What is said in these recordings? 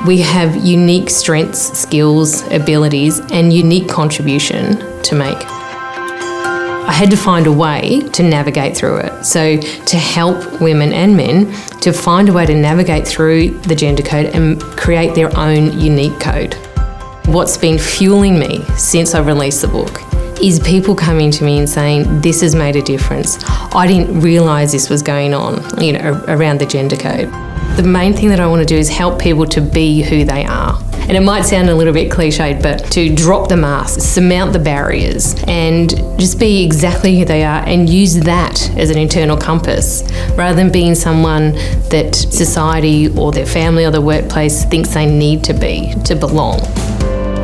We have unique strengths, skills, abilities, and unique contribution to make. I had to find a way to navigate through it. So to help women and men to find a way to navigate through the gender code and create their own unique code. What's been fueling me since I released the book is people coming to me and saying, this has made a difference. I didn't realise this was going on, around the gender code. The main thing that I want to do is help people to be who they are. And it might sound a little bit cliched, but to drop the mask, surmount the barriers, and just be exactly who they are and use that as an internal compass, rather than being someone that society or their family or the workplace thinks they need to be to belong.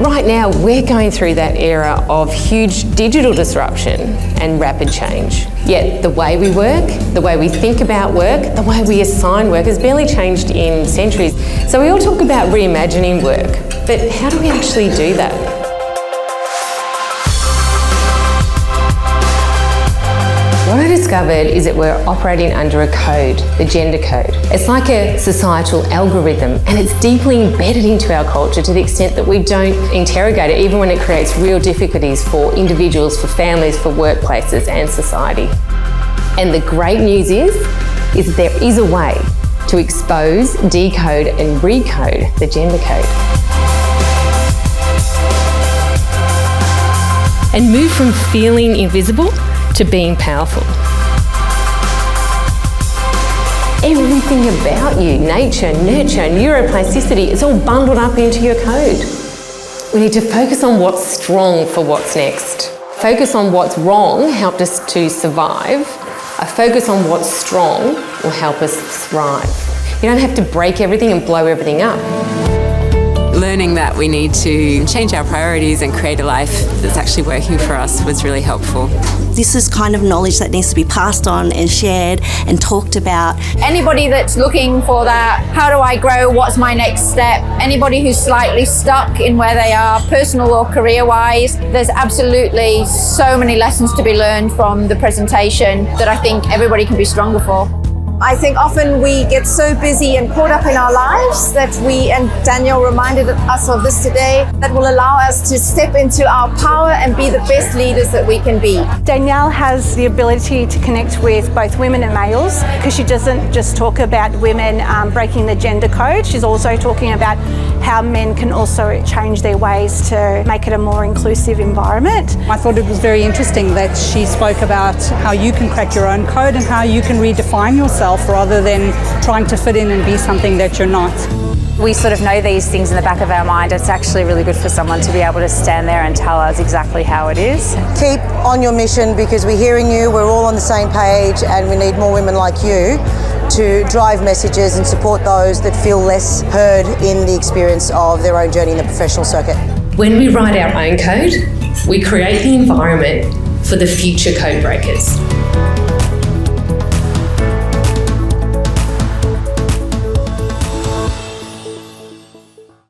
Right now, we're going through that era of huge digital disruption and rapid change. Yet the way we work, the way we think about work, the way we assign work has barely changed in centuries. So we all talk about reimagining work, but how do we actually do that? What I discovered is that we're operating under a code, the gender code. It's like a societal algorithm, and it's deeply embedded into our culture to the extent that we don't interrogate it, even when it creates real difficulties for individuals, for families, for workplaces and society. And the great news is that there is a way to expose, decode and recode the gender code. And move from feeling invisible to being powerful. Everything about you, nature, nurture, neuroplasticity, it's all bundled up into your code. We need to focus on what's strong for what's next. Focus on what's wrong helped us to survive. A focus on what's strong will help us thrive. You don't have to break everything and blow everything up. Learning that we need to change our priorities and create a life that's actually working for us was really helpful. This is kind of knowledge that needs to be passed on and shared and talked about. Anybody that's looking for that, how do I grow, what's my next step? Anybody who's slightly stuck in where they are, personal or career-wise, there's absolutely so many lessons to be learned from the presentation that I think everybody can be stronger for. I think often we get so busy and caught up in our lives that and Danielle reminded us of this today, that will allow us to step into our power and be the best leaders that we can be. Danielle has the ability to connect with both women and males, because she doesn't just talk about women breaking the gender code, she's also talking about how men can also change their ways to make it a more inclusive environment. I thought it was very interesting that she spoke about how you can crack your own code and how you can redefine yourself rather than trying to fit in and be something that you're not. We sort of know these things in the back of our mind. It's actually really good for someone to be able to stand there and tell us exactly how it is. Keep on your mission, because we're hearing you, we're all on the same page, and we need more women like you to drive messages and support those that feel less heard in the experience of their own journey in the professional circuit. When we write our own code, we create the environment for the future code breakers.